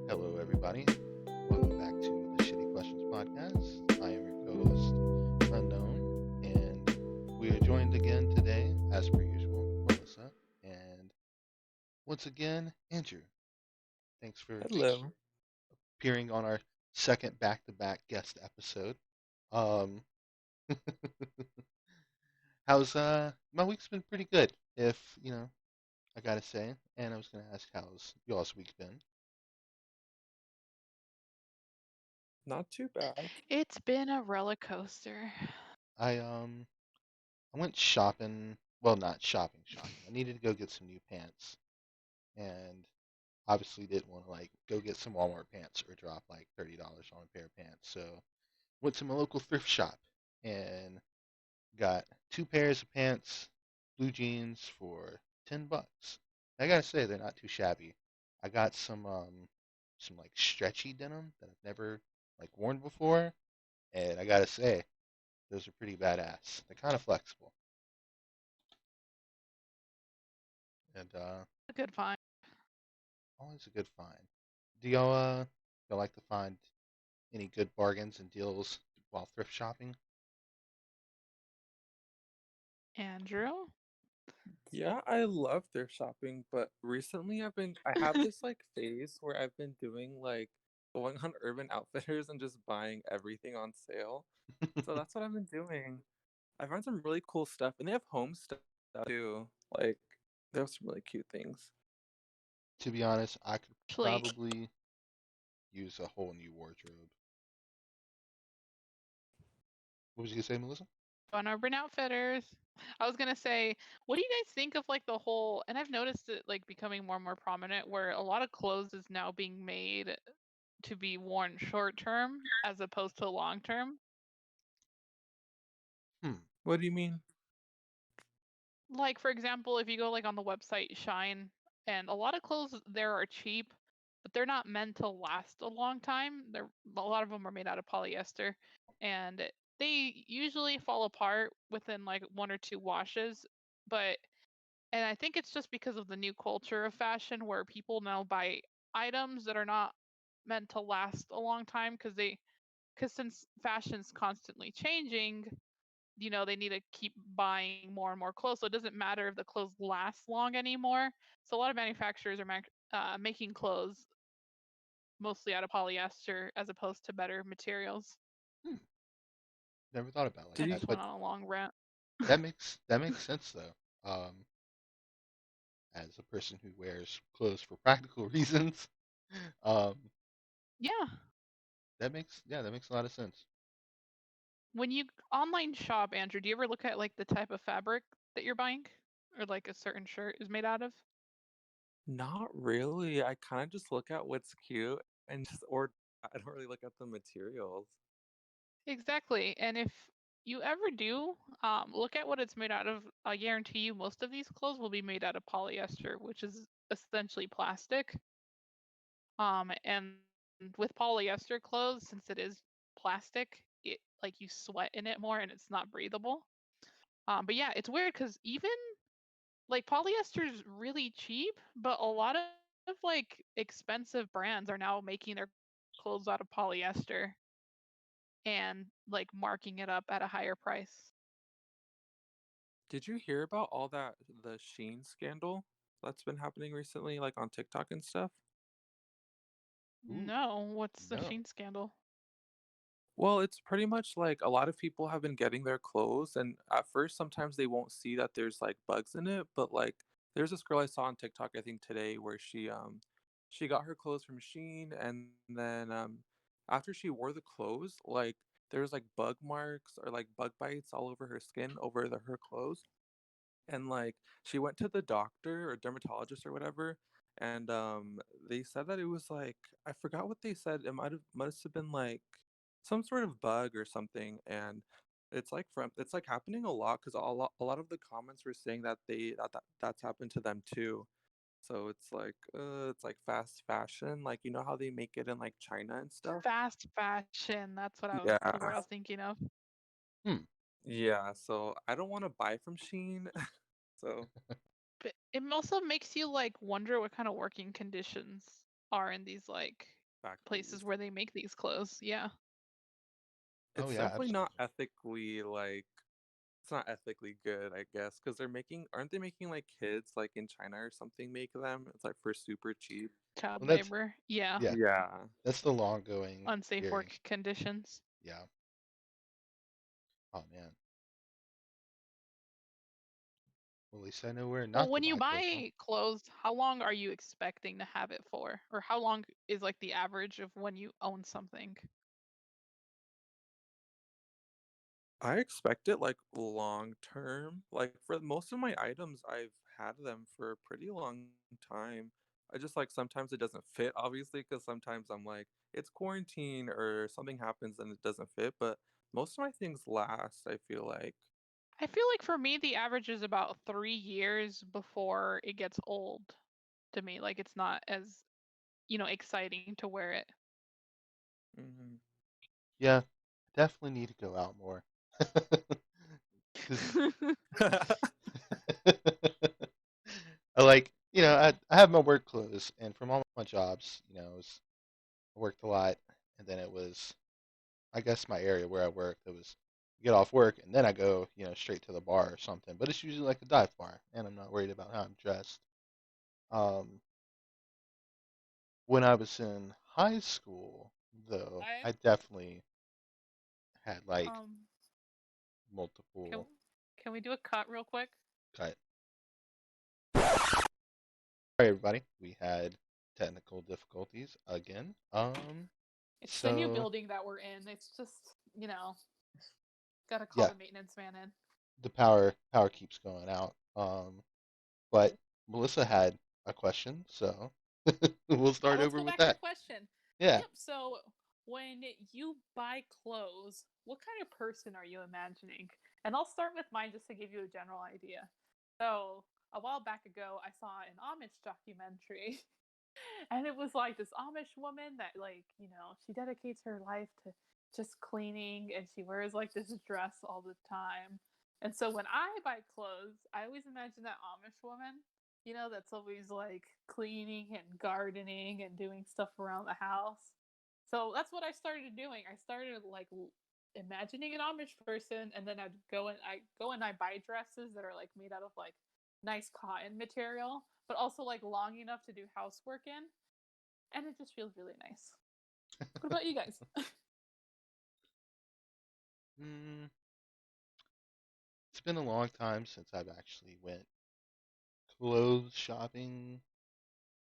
Hello, everybody. Welcome back to the Shitty Questions Podcast. I am your co-host, Unknown, and we are joined again today, as per usual, Melissa, and once again, Andrew. Thanks for Hello. appearing on our second back-to-back guest episode. Um, how's my week's been pretty good, if I gotta say. And I was gonna ask how's y'all's week been. Not too bad. It's been a roller coaster. I I went shopping. Well, not shopping, shopping. I needed to go get some new pants, and obviously didn't want to like go get some Walmart pants or drop like $30 on a pair of pants. So went to my local thrift shop and got two pairs of pants, blue jeans for $10. I gotta say they're not too shabby. I got some like stretchy denim that I've never like worn before, and I gotta say those are pretty badass. They're kind of flexible, and A good find. always a good find. Do y'all like to find any good bargains and deals while thrift shopping? Andrew? Yeah, I love thrift shopping, but recently I have this like phase where I've been doing like going on Urban Outfitters and just buying everything on sale. So that's what I've been doing. I find some really cool stuff and they have home stuff too. Like they have some really cute things. To be honest, I could Actually, probably use a whole new wardrobe. What was you gonna say, Melissa? on Urban Outfitters. I was gonna say, what do you guys think of like the whole? And I've noticed it like becoming more and more prominent, where a lot of clothes is now being made to be worn short term as opposed to long term. Hmm. What do you mean? Like for example, if you go like on the website Shine, and a lot of clothes there are cheap, but they're not meant to last a long time. They're a lot of them are made out of polyester, and they usually fall apart within like one or two washes. But and I think it's just because of the new culture of fashion where people now buy items that are not meant to last a long time because since fashion's constantly changing, they need to keep buying more and more clothes. So it doesn't matter if the clothes last long anymore. So a lot of manufacturers are making clothes mostly out of polyester as opposed to better materials. Hmm. Never thought about it like I Did you that, just but went on a long rant. that makes sense though. As a person who wears clothes for practical reasons, um, Yeah. that makes a lot of sense. When you online shop, Andrew, do you ever look at like the type of fabric that you're buying or like a certain shirt is made out of? Not really. I kind of just look at what's cute and just order. I don't really look at the materials. Exactly. And if you ever do, look at what it's made out of. I guarantee you most of these clothes will be made out of polyester, which is essentially plastic. And with polyester clothes, since it is plastic, it like you sweat in it more and it's not breathable. But yeah, it's weird because even like polyester is really cheap, but a lot of like expensive brands are now making their clothes out of polyester and like marking it up at a higher price. Did you hear about all that the Sheen scandal that's been happening recently, like on TikTok and stuff? Ooh, No, what's the no. Sheen scandal? Well, it's pretty much like a lot of people have been getting their clothes, and at first, sometimes they won't see that there's like bugs in it. But like, there's this girl I saw on TikTok, I think today, where she got her clothes from Sheen, and then after she wore the clothes, like there's like bug marks or like bug bites all over her skin over her clothes. And like she went to the doctor or dermatologist or whatever, and they said that it was like I forgot what they said. It must have been like some sort of bug or something. And it's like happening a lot because a lot of the comments were saying that that's happened to them too. So it's like fast fashion, like you know how they make it in like China and stuff. Fast fashion. That's what the Yeah. word I was thinking of. Hmm. Yeah, so I don't want to buy from Shein. So But it also makes you like wonder what kind of working conditions are in these like Factories. places where they make these clothes. Yeah. Oh It's yeah, definitely not absolutely. ethically like it's not ethically good, I guess, because they're making aren't they making like kids like in China or something make them? It's like for super cheap. Child Well, that's labor. Yeah. yeah, Yeah. that's the long going Unsafe theory. work conditions. Yeah. Oh man. Well, at least I know where Well, not to when you buy clothes from. buy clothes, how long are you expecting to have it for? Or how long is like the average of when you own something? I expect it like long term. Like for most of my items, I've had them for a pretty long time. I just like sometimes it doesn't fit, obviously, because sometimes I'm like, it's quarantine or something happens and it doesn't fit. But most of my things last, I feel like. I feel like for me, the average is about 3 years before it gets old to me. Like it's not as, exciting to wear it. Hmm. Yeah, definitely need to go out more. Because I like, I have my work clothes, and from all my jobs, I worked a lot, and then it was, I guess, my area where I worked. It was get off work, and then I go, straight to the bar or something. But it's usually like a dive bar, and I'm not worried about how I'm dressed. Um, when I was in high school, though, I I definitely had like um can multiple can we do a cut real quick? cut. All right, everybody, we had technical difficulties again. It's the new So building that we're in. It's just, gotta call yeah, the maintenance man in. the power keeps going out. But Melissa had a question, so we'll Yeah, start let's over go with back to the that. question. Yeah. Yep. So when you buy clothes, what kind of person are you imagining? And I'll start with mine just to give you a general idea. So a while back ago, I saw an Amish documentary, and it was like this Amish woman that, like, she dedicates her life to just cleaning, and she wears like this dress all the time. And so when I buy clothes, I always imagine that Amish woman, that's always like cleaning and gardening and doing stuff around the house. So that's what I started doing. I started like imagining an Amish person, and then I buy dresses that are like made out of like nice cotton material, but also like long enough to do housework in, and it just feels really nice. What about you guys? Mm, it's been a long time since I've actually went clothes shopping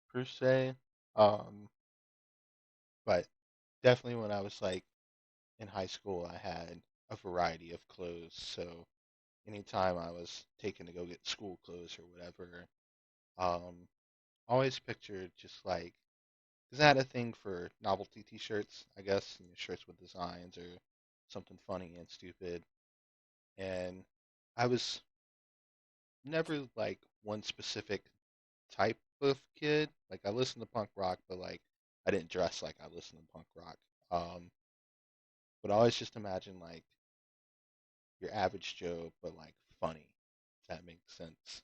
per se. Um, but definitely when I was like in high school, I had a variety of clothes. So anytime I was taken to go get school clothes or whatever, um, always pictured just like, because I had a thing for novelty T-shirts, I guess, shirts with designs or something funny and stupid. And I was never like one specific type of kid. Like I listened to punk rock, but like I didn't dress like I listened to punk rock. Um, but I always just imagine like your average Joe, but like funny, if that makes sense.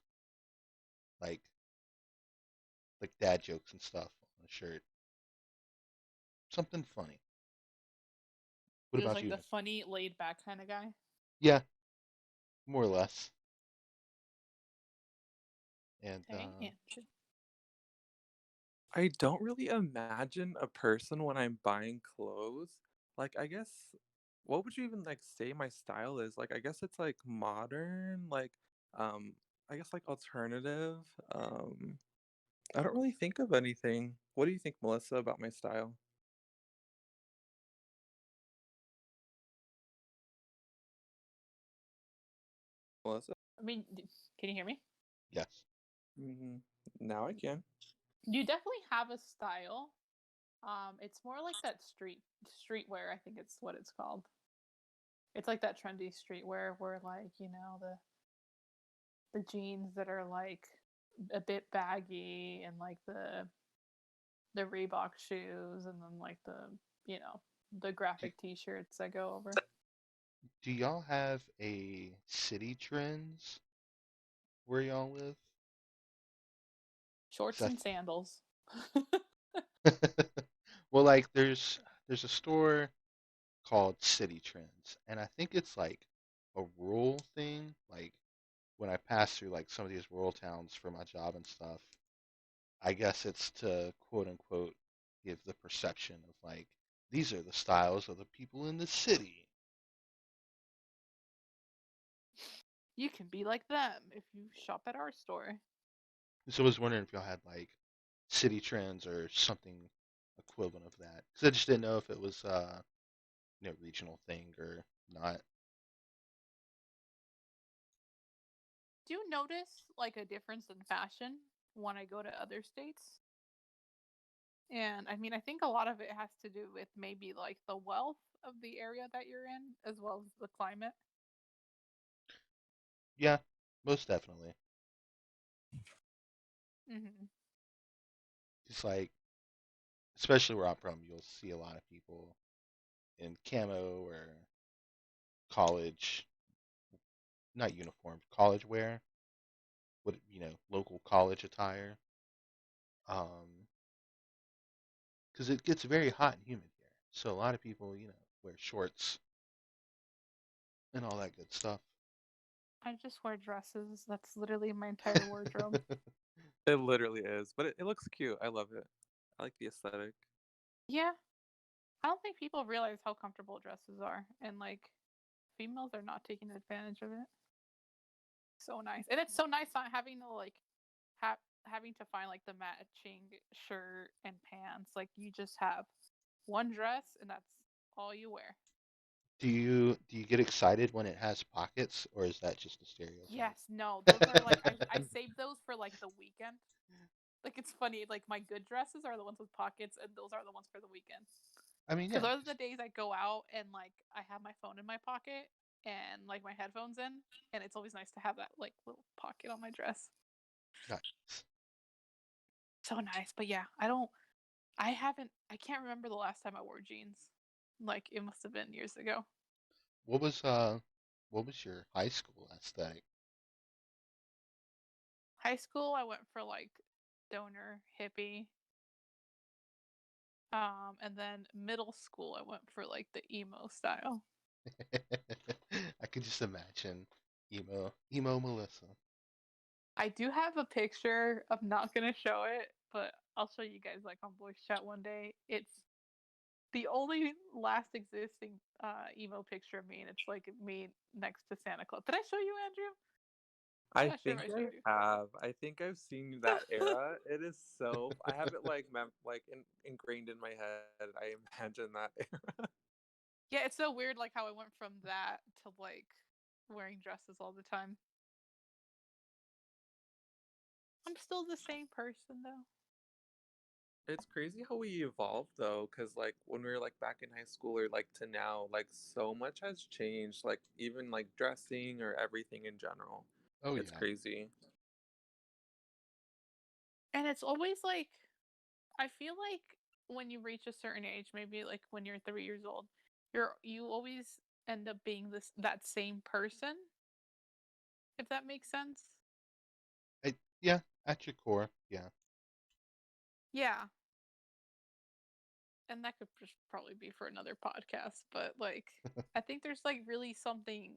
Like dad jokes and stuff on a shirt. Something funny. What Just about like you, the Mitch? funny, laid back kind of guy. Yeah, more or less. And Okay, Andrew. I don't really imagine a person when I'm buying clothes. Like, I guess, what would you even like say my style is? Like, I guess it's like modern, like, um, I guess like alternative. Um, I don't really think of anything. What do you think, Melissa, about my style? Melissa? I mean, can you hear me? yes, Hmm. Now I can. You definitely have a style. It's more like that streetwear. I think it's what it's called. It's like that trendy streetwear where, like, the jeans that are like a bit baggy, and like the Reebok shoes, and then like you know the do, graphic T-shirts that go over do y'all have a city trends where y'all live? shorts 'Cause and sandals. Well, like there's a store called City Trends, and I think it's like a rural thing. Like when I pass through like some of these rural towns for my job and stuff, I guess it's to quote unquote give the perception of like these are the styles of the people in the city. You can be like them if you shop at our store. So I was wondering if y'all had like City Trends or something equivalent of that, because I just didn't know if it was regional thing or not. Do you notice like a difference in fashion when I go to other states? And I mean, I think a lot of it has to do with maybe like the wealth of the area that you're in, as well as the climate. Yeah, most definitely. Hmm. It's like, especially where I'm from, you'll see a lot of people in camo or college, not uniform, college wear, with local college attire. Um, because it gets very hot and humid here, so a lot of people, wear shorts and all that good stuff. I just wear dresses. That's literally my entire wardrobe. It literally is, but it looks cute. I love it. I like the aesthetic. Yeah, I don't think people realize how comfortable dresses are, and like females are not taking advantage of it. So nice, and it's so nice not having to like having to find like the matching shirt and pants. Like you just have one dress, and that's all you wear. Do you get excited when it has pockets, or is that just a stereotype? Yes, no, those are like I saved those for like the weekend. Like it's funny, like my good dresses are the ones with pockets, and those are the ones for the weekend. I mean, Because yeah, those are the days I go out and like I have my phone in my pocket and like my headphones in, and it's always nice to have that like little pocket on my dress. nice. So nice, but yeah, I can't remember the last time I wore jeans. Like it must have been years ago. What was your high school aesthetic? High school, I went for like stoner hippie. And then middle school, I went for like the emo style. I could just imagine emo Melissa. I do have a picture. I'm not gonna show it, but I'll show you guys like on voice chat one day. It's the only last existing emo picture of me, and it's like me next to Santa Claus. Did I show you, Andrew? I'm I not sure if think I I showed you. have. I think I've seen that era. It is so. I have it like ingrained in my head. I imagine that era. Yeah, it's so weird, like how I went from that to like wearing dresses all the time. I'm still the same person though. It's crazy how we evolved though, because like when we were like back in high school or like to now, like so much has changed. Like even like dressing or everything in general. Oh It's yeah. crazy. And it's always like I feel like when you reach a certain age, maybe like when you're 3 years old, you always end up being this that same person, if that makes sense. Yeah, at your core, yeah. Yeah, and that could just probably be for another podcast, but like I think there's like really something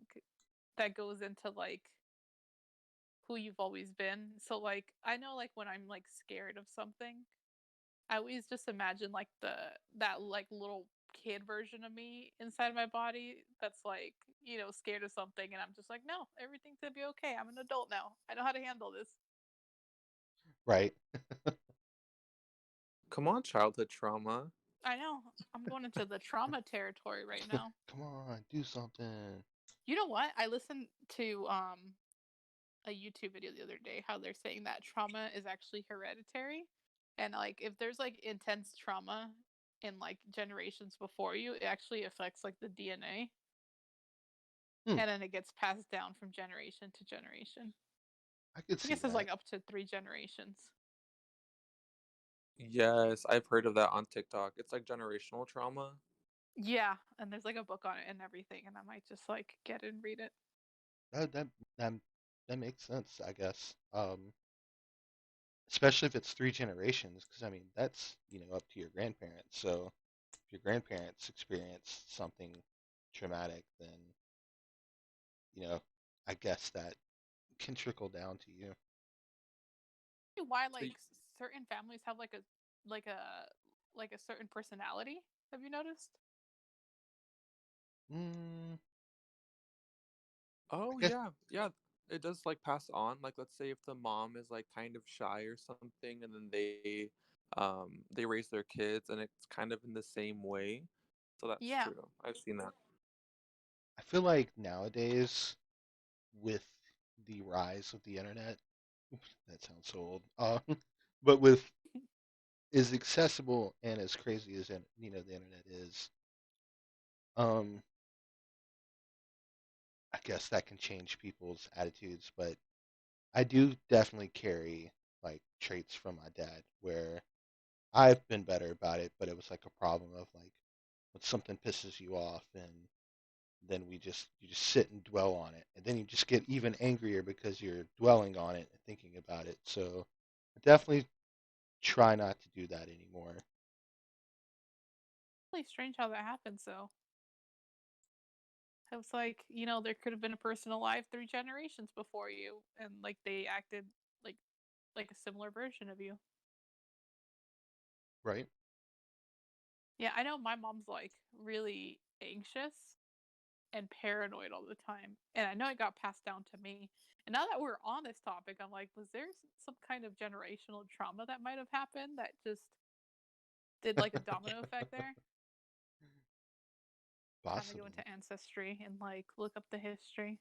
that goes into like who you've always been. So like I know like when I'm like scared of something, I always just imagine like that like little kid version of me inside my body that's like, scared of something and I'm just like, no, everything's gonna be okay. I'm an adult now. I know how to handle this. Right. Come on, childhood trauma. I know. I'm going into the trauma territory right now. Come on, do something. You know what? I listened to a YouTube video the other day how they're saying that trauma is actually hereditary. And like if there's like intense trauma in like generations before you, it actually affects like the DNA Hmm, and then it gets passed down from generation to generation. I could I see guess it's that. like up to 3 generations. Yes, I've heard of that on TikTok. It's like generational trauma. Yeah, and there's like a book on it and everything, and I might just like get it and read it. That that that, that makes sense, I guess. especially if it's three generations, because I mean that's up to your grandparents. So if your grandparents experience something traumatic, then you know I guess that can trickle down to you. Why So like certain families have like a like a certain personality? Have you noticed? Mm, I oh guess yeah, yeah. It does like pass on. Like let's say if the mom is like kind of shy or something, and then they raise their kids, and it's kind of in the same way. So that's Yeah. true. I've seen that. I feel like nowadays with the rise of the internet, that sounds so old. But with as accessible and as crazy as the internet is, um, I guess that can change people's attitudes. But I do definitely carry like traits from my dad where I've been better about it, but it was like a problem of like when something pisses you off and then you just sit and dwell on it and then you just get even angrier because you're dwelling on it and thinking about it. So I definitely try not to do that anymore. Really strange how that happens though. It's like, there could have been a person alive 3 generations before you and like they acted like like a similar version of you. Right. Yeah, I know my mom's like really anxious and paranoid all the time. And I know it got passed down to me. And now that we're on this topic, I'm like, was there some kind of generational trauma that might have happened that just did like a domino effect there? Time to go Possibly. into ancestry and like look up the history.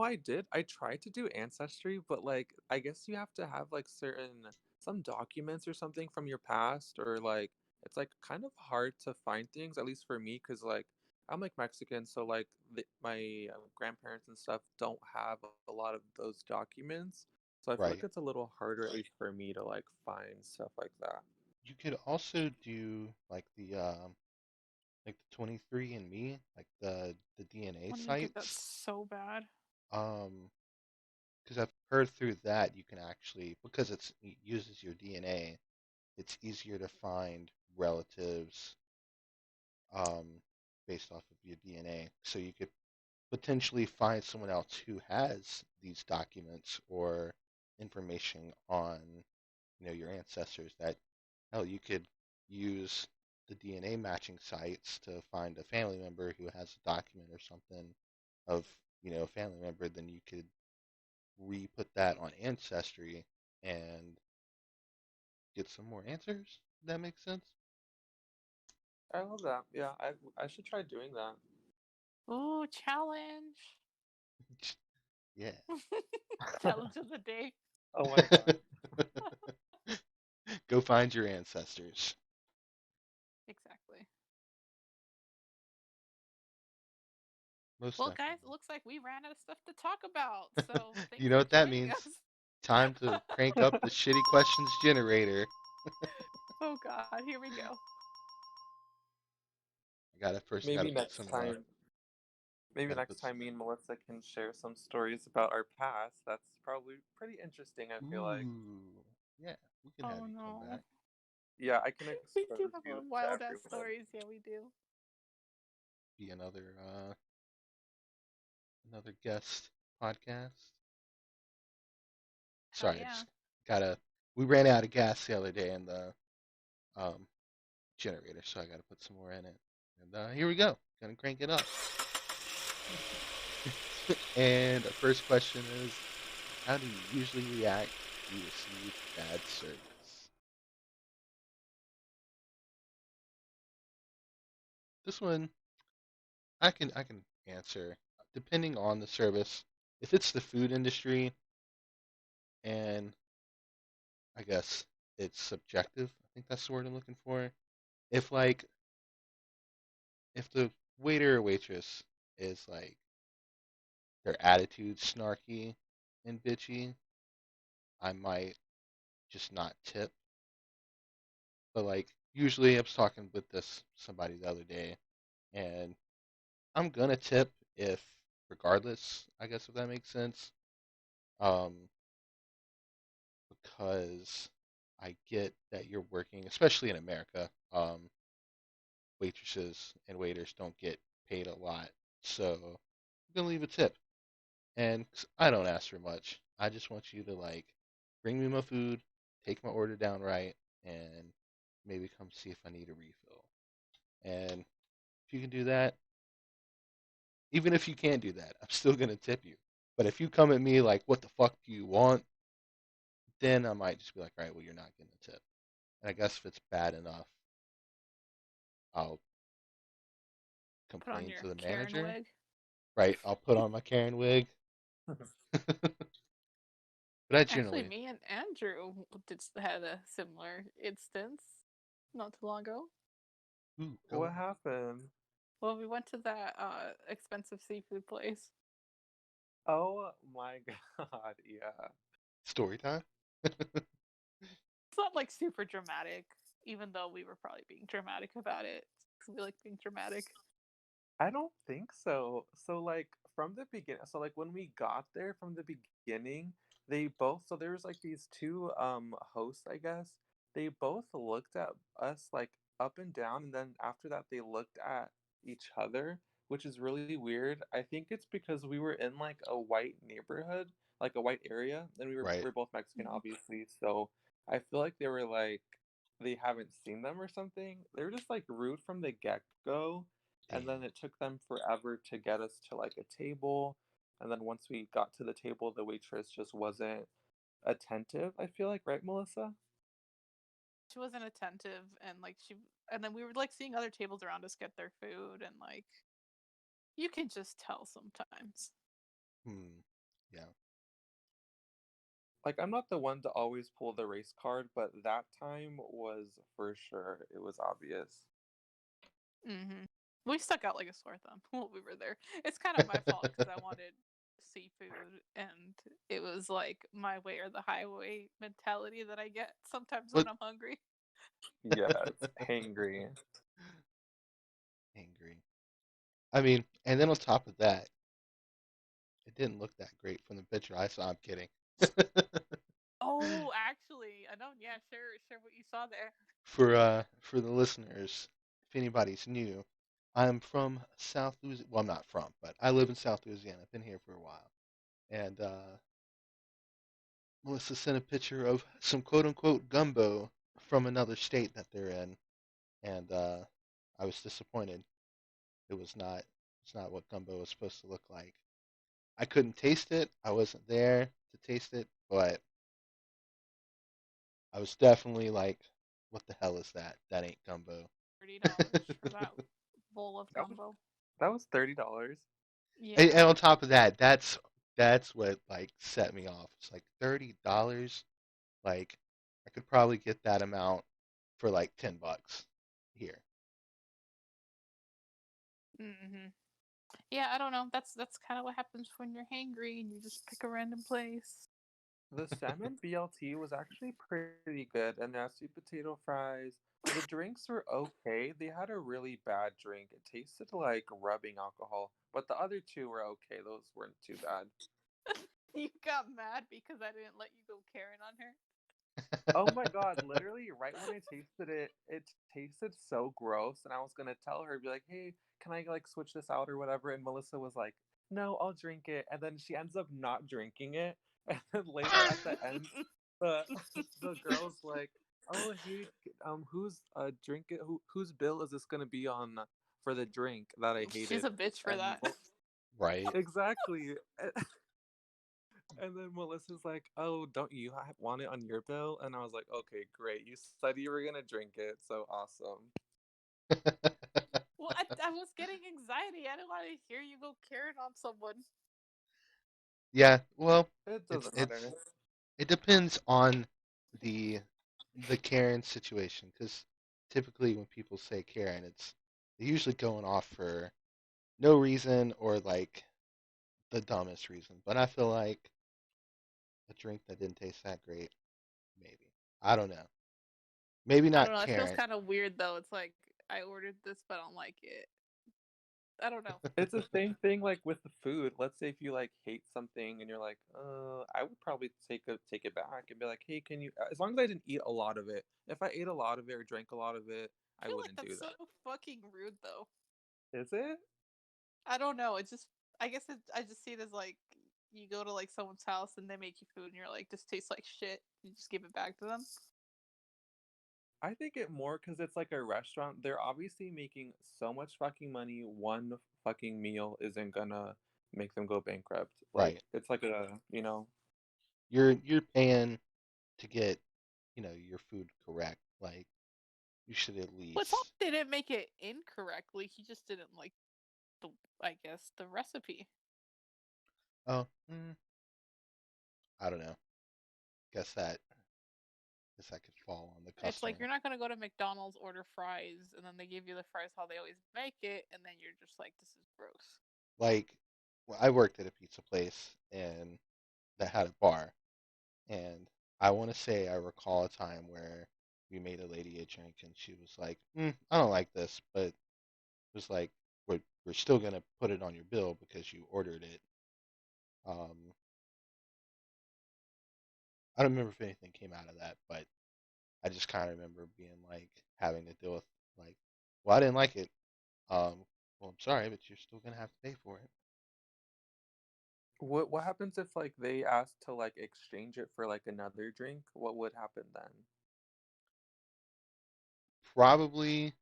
I did. I tried to do Ancestry, but like I guess you have to have like some documents or something from your past, or like it's like kind of hard to find things, at least for me, because like I'm like Mexican, so like my grandparents and stuff don't have a lot of those documents. So I feel like Right. it's a little harder, at least for me, to like find stuff like that. You could also do like the 23andMe, like the DNA I need to get that sites. so bad. Um, because I've heard through that you can actually, because it uses your DNA, it's easier to find relatives um based off of your DNA. So you could potentially find someone else who has these documents or information on your ancestors that hell you could use the DNA matching sites to find a family member who has a document or something of a family member. Then you could re-put that on ancestry and get some more answers. Does that make sense? I love that. Yeah, I should try doing that. Oh, challenge. Yeah. Challenge of the day. Oh my god. Go find your ancestors. Exactly. Most Well, guys, it definitely. looks like we ran out of stuff to talk about. So thanks You know for what that joining means? us. Time to crank up the shitty questions generator. Oh God, here we go. I Maybe gotta put next some time. Maybe gotta next put some, time me and Melissa can share some stories about our past. That's probably pretty interesting, I feel like. ooh, yeah, we can have Oh you come no. back. Yeah, I can We do expose have you our to wild ass everyone. stories. Yeah, we do. Be another guest podcast. Hell Sorry, I yeah. just gotta. We ran out of gas the other day in the um generator, so I gotta put some more in it. And here we go. Gonna crank it up. And the first question is, how do you usually react when you receive bad service? This one I can answer depending on the service. If it's the food industry, and I guess it's subjective. I think that's the word I'm looking for. If like if the waiter or waitress is like their attitude snarky and bitchy, I might just not tip. But like usually I was talking with this somebody the other day and I'm gonna tip if regardless, I guess if that makes sense. Um because I get that you're working, especially in America. Waitresses and waiters don't get paid a lot, so I'm gonna leave a tip. And I don't ask for much. I just want you to like bring me my food, take my order down right, and maybe come see if I need a refill. And if you can do that, even if you can't do that, I'm still gonna tip you. But if you come at me like, "What the fuck do you want?" then I might just be like, "All right, well, you're not getting a tip." And I guess if it's bad enough, I'll Put on complain your to the Karen manager. wig. Right? I'll put on my Karen wig. But I Actually, generally, me and Andrew had a similar instance not too long ago. ooh, go What on. happened? Well, we went to that expensive seafood place. Oh my god, yeah. Story time. It's not like super dramatic, even though we were probably being dramatic about it. 'Cause we like being dramatic. I don't think so. So like from the beginning, so like when we got there from the beginning, they both so there was like these two hosts, I guess. They both looked at us like up and down and then after that they looked at each other, which is really weird. I think it's because we were in like a white neighborhood, like a white area, and Right. we're both Mexican Mhm. obviously. So I feel like they were like they haven't seen them or something. They were just like rude from the get-go and then Damn. it took them forever to get us to like a table and then once we got to the table the waitress just wasn't attentive, I feel like, right, Melissa? She wasn't attentive, and and then we were like seeing other tables around us get their food, and like you can just tell sometimes. Hmm. Yeah. Like I'm not the one to always pull the race card, but that time was for sure it was obvious. Hmm. We stuck out like a sore thumb while we were there. It's kind of my fault because I wanted seafood, and it was like my way or the highway mentality that I get sometimes when But I'm hungry. Yes, hangry. angry. I mean, and then on top of that, it didn't look that great from the picture I saw. I'm kidding. Oh, actually, I know. Yeah, share what you saw there. For the listeners, if anybody's new, I'm from South Louisiana. Well, I'm not from, but I live in South Louisiana. I've been here for a while. And Melissa sent a picture of some quote unquote gumbo from another state that they're in, and I was disappointed. It was not. It's not what gumbo was supposed to look like. I couldn't taste it. I wasn't there to taste it, but I was definitely like, "What the hell is that? That ain't gumbo." $30 for that bowl of That was gumbo. $30. And Yeah. on top of that, that's what like set me off. It's like $30. Like I could probably get that amount for like $10 here. Hmm. Yeah, I don't know. That's kind of what happens when you're hangry and you just pick a random place. The salmon BLT was actually pretty good, and the sweet potato fries. The drinks were okay. They had a really bad drink. It tasted like rubbing alcohol, but the other two were okay. Those weren't too bad. You got mad because I didn't let you go Karen on her. Oh my god, literally right when I tasted it, it tasted so gross and I was gonna tell her, be like, hey, can I like switch this out or whatever? And Melissa was like, no, I'll drink it. And then she ends up not drinking it. And then later at the end, the the girl's like, oh hey, who's drink it whose bill is this gonna be on for the drink that I She's hated? a bitch for And that. Right? exactly. And then Melissa's like, "Oh, don't you want it on your bill?" And I was like, "Okay, great. You said you were gonna drink it, so awesome." Well, I was getting anxiety. I didn't want to hear you go Karen on someone. Yeah, well, It it's doesn't it's matter. it depends on the the Karen situation because typically when people say Karen, it's they're usually going off for no reason or like the dumbest reason. But I feel like a drink that didn't taste that great, maybe. I don't know. Maybe I don't not know. It feels Karen. kind of weird though. It's like I ordered this, but I don't like it. I don't know. It's the same thing like with the food. Let's say if you like hate something and you're like, I would probably take it back and be like, hey, can you? As long as I didn't eat a lot of it. If I ate a lot of it or drank a lot of it, I I feel like wouldn't do that's so that. fucking rude, though. Is it? I don't know. It just, I guess I just see it as like you go to like someone's house and they make you food and you're like, this tastes like shit. You just give it back to them. I think it more because it's like a restaurant. They're obviously making so much fucking money. One fucking meal isn't gonna make them go bankrupt. Like Right. it's like a, you know, You're paying to get, your food correct. Like you should at Well, it's not least. they didn't make it incorrectly. He just didn't like the, I guess, the recipe. Oh, I don't know. Guess that guess that could fall on the It's like customer. you're not gonna go to McDonald's, order fries, and then they give you the fries how they always make it, and then you're just like, this is gross. Like, well, I worked at a pizza place and that had a bar, and I want to say I recall a time where we made a lady a drink, and she was like, "I don't like this," but it was like, "We're still gonna put it on your bill because you ordered it." Um, I don't remember if anything came out of that, but I just kind of remember being like having to deal with like, "Well, I didn't like it. Well, I'm sorry, but you're still gonna have to pay for it." what happens if like they asked to like exchange it for like another drink? What would happen then? Probably,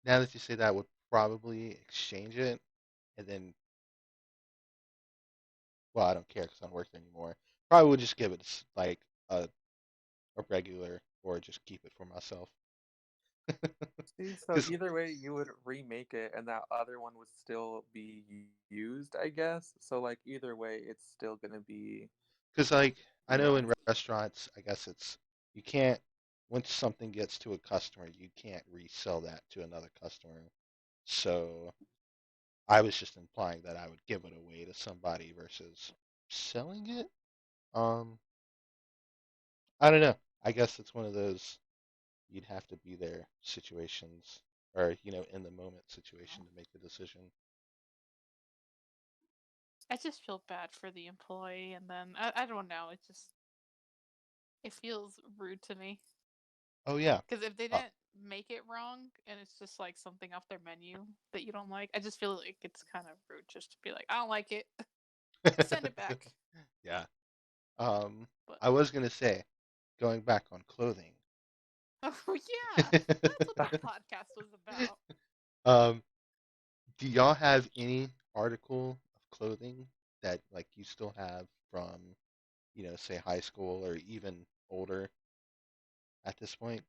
now that you say that, would probably exchange it, and then, well, I don't care because I don't work there anymore. Probably would just give it like a regular, or just keep it for myself. See, so Because either way, you would remake it, and that other one would still be used, I guess. So like either way, it's still gonna be, like I you know know. in restaurants, I guess it's you can't once something gets to a customer, you can't resell that to another customer. So I was just implying that I would give it away to somebody versus selling it. Um, I don't know. I guess it's one of those you'd have to be there situations, or in the moment situation to make the decision. I just feel bad for the employee, and then I don't know. It feels rude to me Oh yeah. because if they Uh, didn't make it wrong and it's just like something off their menu that you don't like, I just feel like it's kind of rude just to be like, I don't like it, send it back. yeah. Um, But I was gonna say, going back on clothing. oh yeah, that's what this podcast was about. um, do y'all have any article of clothing that like you still have from, say high school or even older at this point?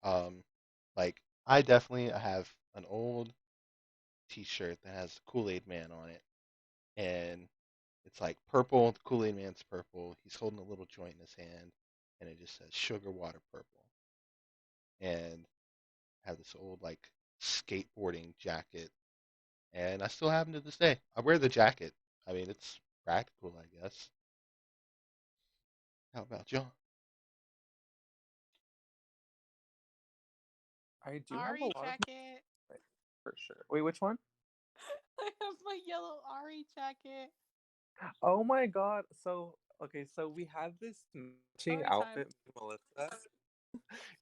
Um, like I definitely have an old T-shirt that has the Kool-Aid Man on it, and it's like purple. The Kool-Aid Man's purple. He's holding a little joint in his hand, and it just says Sugar Water Purple. And I have this old like skateboarding jacket, and I still have them to this day. I wear the jacket. I mean, it's practical, I guess. How about y'all? I do have a Ari lot of jacket. my for sure. Wait, which one? I have my yellow Ari jacket. Oh my God. So okay, so we had this matching Story time. outfit, me and Melissa.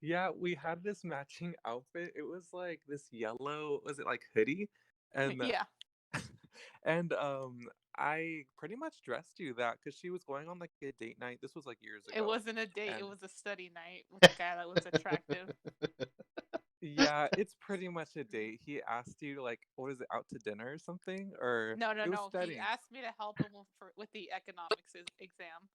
Yeah, we had this matching outfit. It was like this yellow, was it like hoodie? And Yeah, and I pretty much dressed you that because she was going on like a date night. This was like years it ago. wasn't a date. It And was a study night with a guy that was attractive. yeah, it's pretty much a date. He asked you like, what is it, out to dinner or something? Or No, no, it was no. He studying. asked me to help him with the economics exam.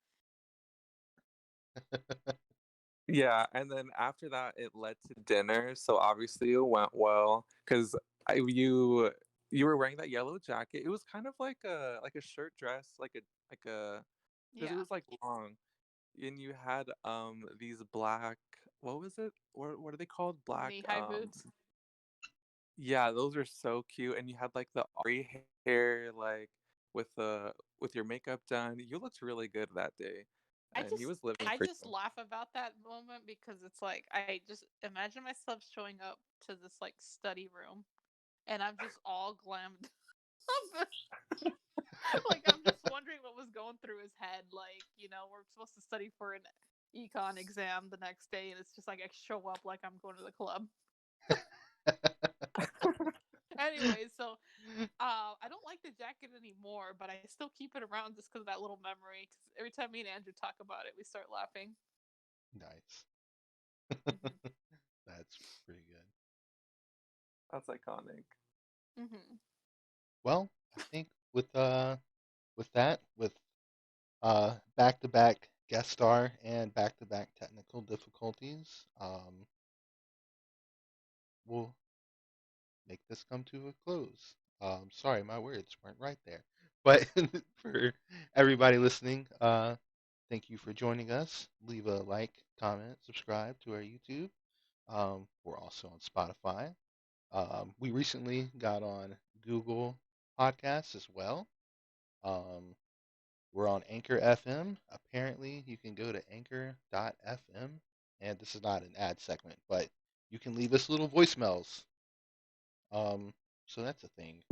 Yeah, and then after that, it led to dinner. So obviously it went well because you were wearing that yellow jacket. It was kind of like a shirt dress, like a because it Yeah, was like long, and you had these black, what was it? What are they called? Black knee-high boots. yeah, those are so cute, and you had like the Ari hair like with the with your makeup done. You looked really good that day. I and he just was living I pretty just well. laugh about that moment because it's like I just imagine myself showing up to this like study room and I'm just all glammed up. Like I'm just wondering what was going through his head. Like, we're supposed to study for an econ exam the next day and it's just like I show up like I'm going to the club. Anyway, so I don't like the jacket anymore, but I still keep it around just because of that little memory. Because every time me and Andrew talk about it, we start laughing. Nice. Mhm. That's pretty good. That's iconic. Mhm. Well, I think with that, with back-to-back guest star and back-to-back technical difficulties, we'll make this come to a close. Sorry, my words weren't right there. But for everybody listening, thank you for joining us. Leave a like, comment, subscribe to our YouTube. We're also on Spotify. We recently got on Google Podcasts as well. Um, we're on Anchor FM. Apparently, you can go to anchor.fm, and this is not an ad segment, but you can leave us little voicemails. So that's a thing.